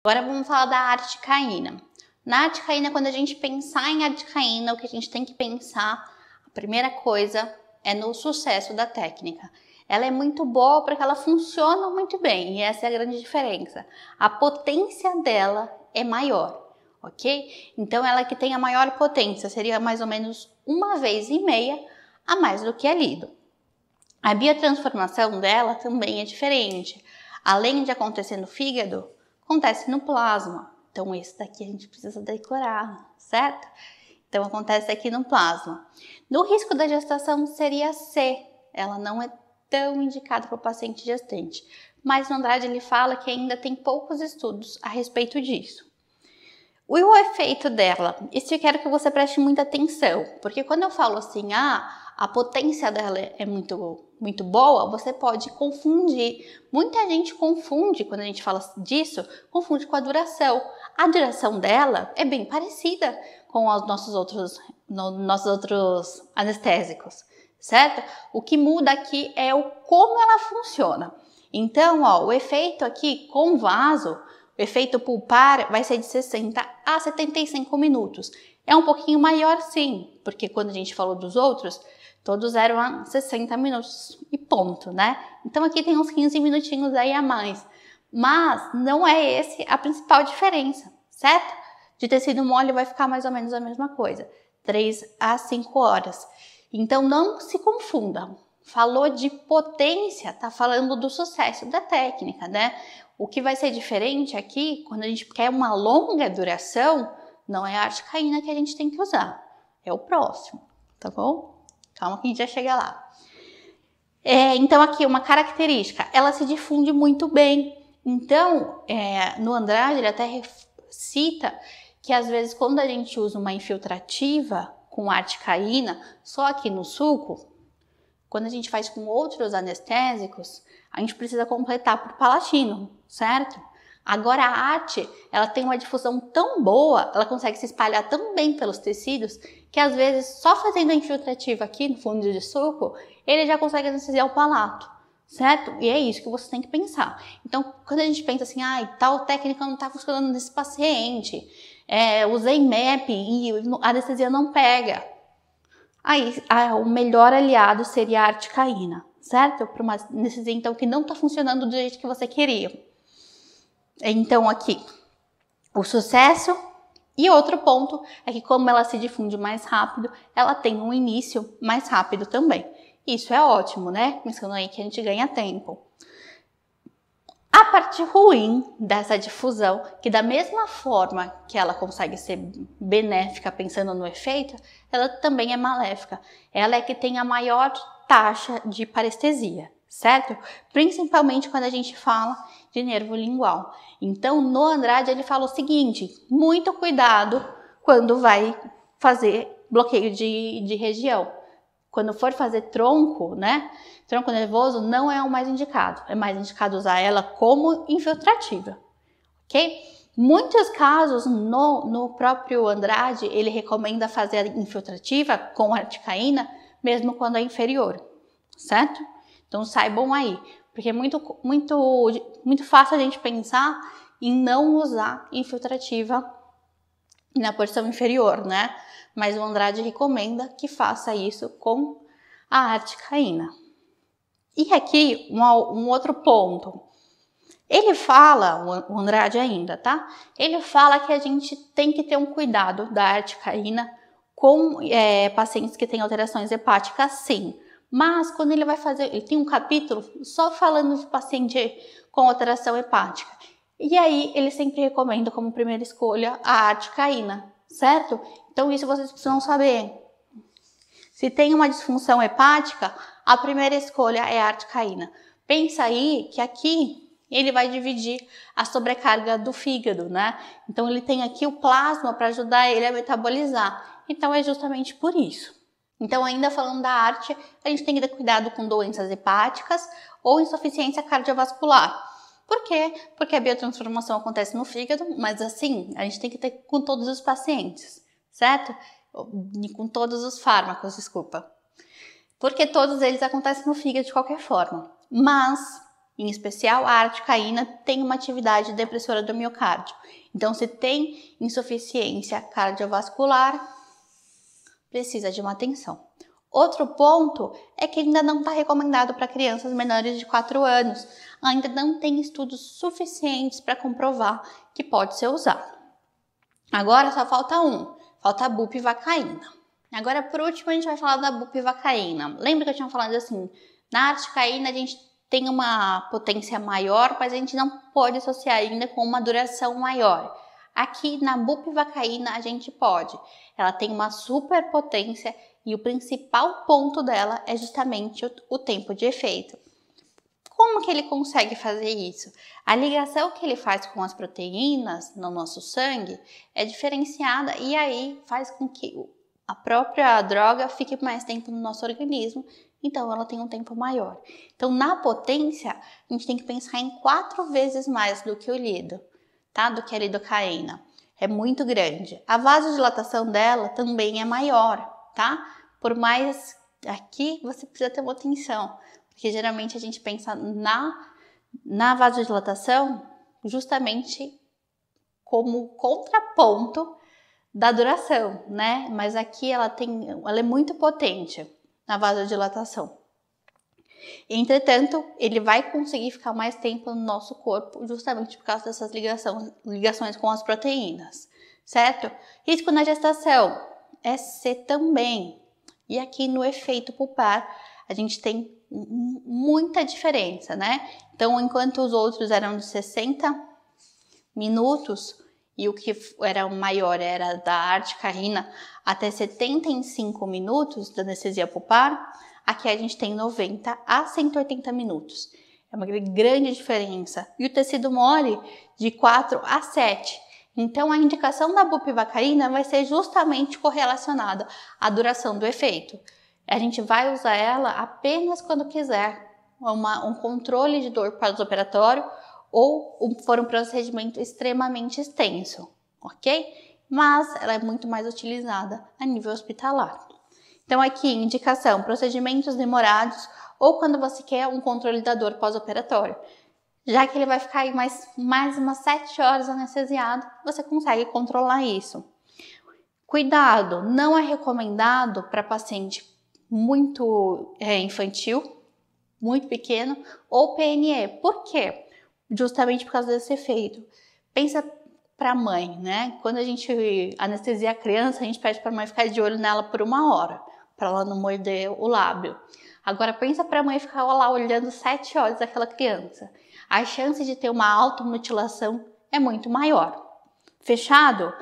Agora vamos falar da articaína. Na articaína, quando a gente pensar em articaína, o que a gente tem que pensar, a primeira coisa é no sucesso da técnica. Ela é muito boa porque ela funciona muito bem, e essa é a grande diferença. A potência dela é maior, ok? Então ela que tem a maior potência seria mais ou menos 1,5 vezes a mais do que é lido. A biotransformação dela também é diferente. Além de acontecer no fígado, acontece no plasma. Então esse daqui a gente precisa decorar, certo? Então acontece aqui no plasma. No risco da gestação seria C. Ela não é tão indicada para o paciente gestante. Mas no Andrade ele fala que ainda tem poucos estudos a respeito disso. O efeito dela, isso eu quero que você preste muita atenção, porque quando eu falo assim, a potência dela é muito boa, você pode confundir. Muita gente confunde, quando a gente fala disso, confunde com a duração. A duração dela é bem parecida com os nossos outros anestésicos, certo? O que muda aqui é como ela funciona. Então, o efeito aqui com vaso, o efeito pulpar vai ser de 60 a 75 minutos. É um pouquinho maior sim, porque quando a gente falou dos outros, todos eram a 60 minutos e ponto, né? Então aqui tem uns 15 minutinhos aí a mais. Mas não é esse a principal diferença, certo? De tecido mole vai ficar mais ou menos a mesma coisa, 3 a 5 horas. Então não se confunda. Falou de potência, tá falando do sucesso da técnica, né? O que vai ser diferente aqui, quando a gente quer uma longa duração, não é a articaína que a gente tem que usar, é o próximo, tá bom? Calma que a gente já chega lá. Então aqui uma característica, ela se difunde muito bem. Então, no Andrade ele até cita que às vezes quando a gente usa uma infiltrativa com articaína, só aqui no suco, quando a gente faz com outros anestésicos, a gente precisa completar por palatino, certo? Agora a arte, ela tem uma difusão tão boa, ela consegue se espalhar tão bem pelos tecidos, que às vezes só fazendo a infiltrativa aqui no fundo de suco, ele já consegue anestesiar o palato, certo? E é isso que você tem que pensar. Então, quando a gente pensa assim, tal técnica não está funcionando nesse paciente, usei MEP e a anestesia não pega. Aí, o melhor aliado seria a articaína, certo? Para uma anestesia, então, que não está funcionando do jeito que você queria. Então, aqui, o sucesso. E outro ponto é que, como ela se difunde mais rápido, ela tem um início mais rápido também. Isso é ótimo, né? Pensando aí que a gente ganha tempo. A parte ruim dessa difusão, que da mesma forma que ela consegue ser benéfica pensando no efeito, ela também é maléfica. Ela é que tem a maior taxa de parestesia, certo? Principalmente quando a gente fala de nervo lingual. Então, no Andrade ele fala o seguinte, muito cuidado quando vai fazer bloqueio de região. Quando for fazer tronco, né? Tronco nervoso não é o mais indicado. É mais indicado usar ela como infiltrativa, ok? Muitos casos no próprio Andrade, ele recomenda fazer a infiltrativa com articaína, mesmo quando é inferior, certo? Então saibam aí, porque é muito fácil a gente pensar em não usar infiltrativa na porção inferior, né? Mas o Andrade recomenda que faça isso com a articaína. E aqui um outro ponto. Ele fala, o Andrade ainda, tá? Ele fala que a gente tem que ter um cuidado da articaína com pacientes que têm alterações hepáticas, sim. Mas quando ele vai fazer, ele tem um capítulo só falando de paciente com alteração hepática. E aí ele sempre recomenda como primeira escolha a articaína, certo? Então isso vocês precisam saber. Se tem uma disfunção hepática, a primeira escolha é a articaína. Pensa aí que aqui ele vai dividir a sobrecarga do fígado, né? Então ele tem aqui o plasma para ajudar ele a metabolizar. Então é justamente por isso. Então ainda falando da arte, a gente tem que ter cuidado com doenças hepáticas ou insuficiência cardiovascular. Por quê? Porque a biotransformação acontece no fígado, mas assim, a gente tem que ter com todos os pacientes, certo? E com todos os fármacos, desculpa. Porque todos eles acontecem no fígado de qualquer forma. Mas, Em especial, a articaína tem uma atividade depressora do miocárdio. Então, se tem insuficiência cardiovascular, precisa de uma atenção. Outro ponto é que ainda não está recomendado para crianças menores de 4 anos. Ainda não tem estudos suficientes para comprovar que pode ser usado. Agora só falta falta a bupivacaína. Agora, por último, a gente vai falar da bupivacaína. Lembra que eu tinha falado assim, na articaína a gente tem uma potência maior, mas a gente não pode associar ainda com uma duração maior. Aqui na bupivacaína a gente pode. Ela tem uma super potência e o principal ponto dela é justamente o tempo de efeito. Como que ele consegue fazer isso? A ligação que ele faz com as proteínas no nosso sangue é diferenciada e aí faz com que a própria droga fique mais tempo no nosso organismo, então ela tem um tempo maior. Então, na potência, a gente tem que pensar em 4 vezes mais do que o lido, tá? Do que a lidocaína. É muito grande. A vasodilatação dela também é maior, tá? Por mais aqui você precisa ter uma atenção, porque geralmente a gente pensa na vasodilatação justamente como contraponto da duração, né? Mas aqui ela é muito potente na vasodilatação. Entretanto, ele vai conseguir ficar mais tempo no nosso corpo justamente por causa dessas ligações com as proteínas, certo? Risco na gestação, SC também. E aqui no efeito pulpar, a gente tem muita diferença, né? Então, enquanto os outros eram de 60 minutos, e o que era o maior era da articaína até 75 minutos da anestesia pulpar, aqui a gente tem 90 a 180 minutos. É uma grande diferença. E o tecido mole de 4 a 7. Então, a indicação da bupivacaína vai ser justamente correlacionada à duração do efeito. A gente vai usar ela apenas quando quiser um controle de dor pós-operatório ou for um procedimento extremamente extenso, ok? Mas ela é muito mais utilizada a nível hospitalar. Então aqui, indicação, procedimentos demorados ou quando você quer um controle da dor pós-operatório. Já que ele vai ficar aí mais umas 7 horas anestesiado, você consegue controlar isso. Cuidado, não é recomendado para paciente muito infantil, muito pequeno, ou PNE. Por quê? Justamente por causa desse efeito. Pensa para a mãe, né? Quando a gente anestesia a criança, a gente pede para a mãe ficar de olho nela por 1 hora, para ela não morder o lábio. Agora pensa para a mãe ficar lá olhando 7 horas daquela criança. A chance de ter uma automutilação é muito maior. Fechado?